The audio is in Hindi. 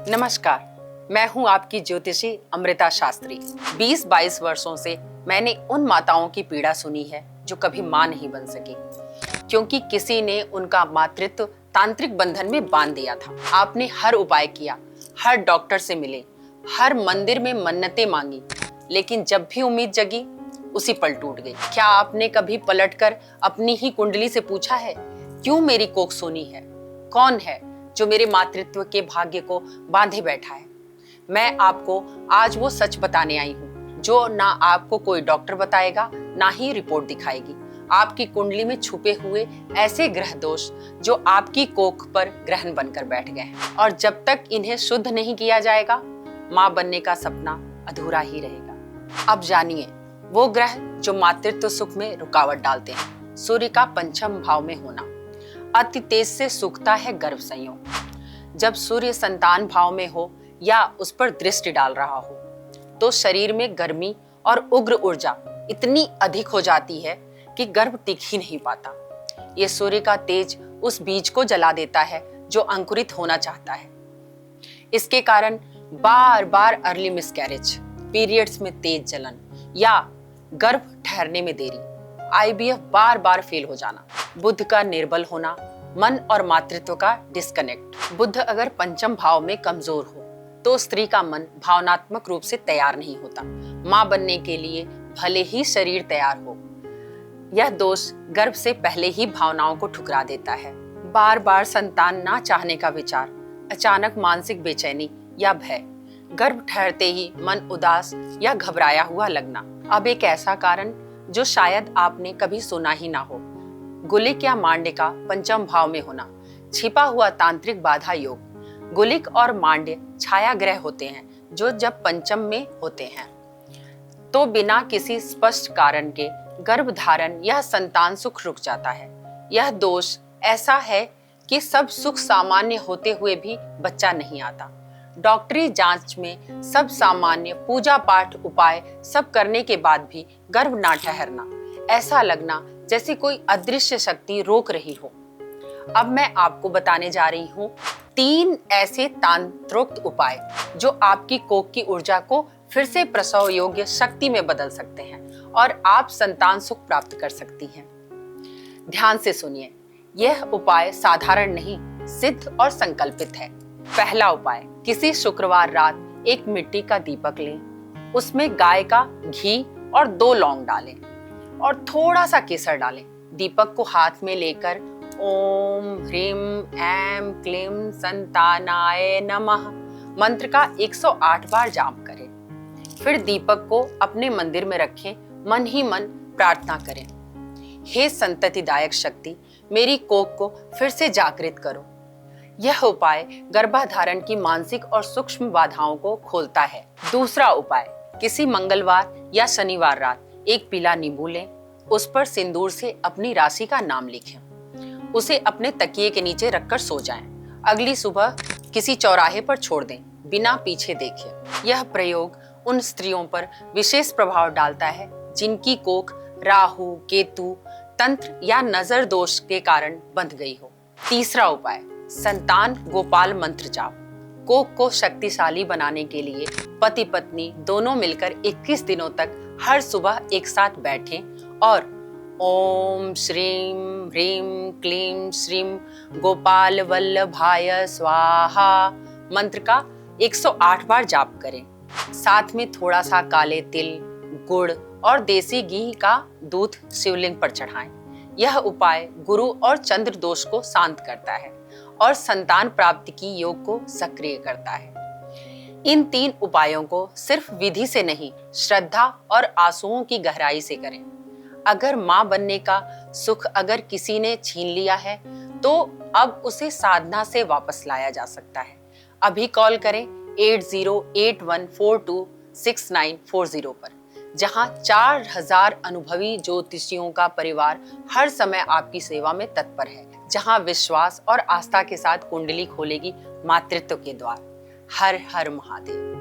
नमस्कार, मैं हूं आपकी ज्योतिषी अमृता शास्त्री। 20-22 वर्षों से मैंने उन माताओं की पीड़ा सुनी है जो कभी मां नहीं बन सकी, क्योंकि किसी ने उनका मातृत्व तांत्रिक बंधन में बांध दिया था। आपने हर उपाय किया, हर डॉक्टर से मिले, हर मंदिर में मन्नतें मांगी, लेकिन जब भी उम्मीद जगी उसी पल टूट गई। क्या आपने कभी पलटकर अपनी ही कुंडली से पूछा है, क्यों मेरी कोख सोनी है? कौन है जो मेरे मातृत्व के भाग्य को बांधे बैठा है? मैं आपको आज वो सच बताने आई हूँ जो ना आपको कोई डॉक्टर बताएगा, ना ही रिपोर्ट दिखाएगी। आपकी कुंडली में छुपे हुए ऐसे ग्रह दोष जो आपकी कोख पर ग्रहण बनकर बैठ गए हैं, और जब तक इन्हें शुद्ध नहीं किया जाएगा, मां बनने का सपना अधूरा ही रहेगा। अब जानिए वो ग्रह जो मातृत्व सुख में रुकावट डालते हैं। सूर्य का पंचम भाव में होना। अति तेज से सूखता है गर्भ संयोग। जब सूर्य संतान भाव में हो या उस पर दृष्टि डाल रहा हो, तो शरीर में गर्मी और उग्र ऊर्जा इतनी अधिक हो जाती है कि गर्भ टिक ही नहीं पाता। ये सूर्य का तेज उस बीज को जला देता है जो अंकुरित होना चाहता है। इसके कारण बार बार अर्ली मिसकैरेज, पीरियड्स में तेज जलन या गर्भ ठहरने में देरी, आईवीएफ बार बार फेल हो जाना, बुध का निर्बल होना, मन और मातृत्व का डिस्कनेक्ट। बुध अगर पंचम भाव में कमजोर हो तो स्त्री का मन भावनात्मक रूप से तैयार नहीं होता मां बनने के लिए, भले ही शरीर तैयार हो। यह दोष गर्भ से पहले ही भावनाओं को ठुकरा देता है। बार बार संतान ना चाहने का विचार, अचानक मानसिक बेचैनी या भय, गर्भ ठहरते ही मन उदास या घबराया हुआ लगना। अब एक ऐसा कारण जो शायद आपने कभी सुना ही ना हो, गुलिक या मांड्य का पंचम भाव में होना। छिपा हुआ तांत्रिक बाधा योग। गुलिक और मांड्य छाया ग्रह होते हैं जो जब पंचम में होते हैं तो बिना किसी स्पष्ट कारण के गर्भधारण या संतान सुख रुक जाता है। यह दोष ऐसा है कि सब सुख सामान्य होते हुए भी बच्चा नहीं आता। डॉक्टरी जांच में सब सामान्य पूजा पाठ उपाय सब करने के बाद भी गर्भ ना ठहरना, ऐसा लगना जैसे कोई अदृश्य शक्ति रोक रही हो। अब मैं आपको बताने जा रही हूँ 3 ऐसे तांत्रोक्त उपाय जो आपकी कोख की ऊर्जा को फिर से प्रसव योग्य शक्ति में बदल सकते हैं और आप संतान सुख प्राप्त कर सकती हैं। ध्यान से सुनिए, यह उपाय साधारण नहीं, सिद्ध और संकल्पित है। पहला उपाय, किसी शुक्रवार रात एक मिट्टी का दीपक लें, उसमें गाय का घी और 2 लौंग डालें और थोड़ा सा केसर डालें। दीपक को हाथ में लेकर ओम ह्रीम ऐम क्लीम संतानाय नमः मंत्र का 108 बार जाप करें। फिर दीपक को अपने मंदिर में रखें, मन ही मन प्रार्थना करें, हे संततिदायक शक्ति, मेरी कोख को फिर से जागृत करो। यह उपाय गर्भाधारण की मानसिक और सूक्ष्म बाधाओं को खोलता है। दूसरा उपाय, किसी मंगलवार या शनिवार रात एक पीला नींबू लें, उस पर सिंदूर से अपनी राशि का नाम लिखें, उसे अपने तकिए के नीचे रखकर सो जाएं। अगली सुबह किसी चौराहे पर छोड़ दें, बिना पीछे देखे। यह प्रयोग उन स्त्रियों पर विशेष प्रभाव डालता है जिनकी कोख राहु, केतु, तंत्र या नजर दोष के कारण बंध गई हो। तीसरा उपाय, संतान गोपाल मंत्र जाप। कोख को शक्तिशाली बनाने के लिए पति पत्नी दोनों मिलकर 21 दिनों तक हर सुबह एक साथ बैठें और ओम श्रीम ह्रीम क्लीम श्रीम गोपाल वल्लभाय स्वाहा मंत्र का 108 बार जाप करें। साथ में थोड़ा सा काले तिल, गुड़ और देसी घी का दूध शिवलिंग पर चढ़ाएं। यह उपाय गुरु और चंद्र दोष को शांत करता है और संतान प्राप्ति की योग को सक्रिय करता है। इन 3 उपायों को सिर्फ विधि से नहीं, श्रद्धा और आंसुओं की गहराई से करें। अगर मां बनने का सुख अगर किसी ने छीन लिया है तो अब उसे साधना से वापस लाया जा सकता है। अभी कॉल करें 8081426940 पर, जहां 4000 अनुभवी ज्योतिषियों का परिवार हर समय आपकी सेवा में तत्पर है, जहां विश्वास और आस्था के साथ कुंडली खोलेगी मातृत्व के द्वार। हर हर महादेव।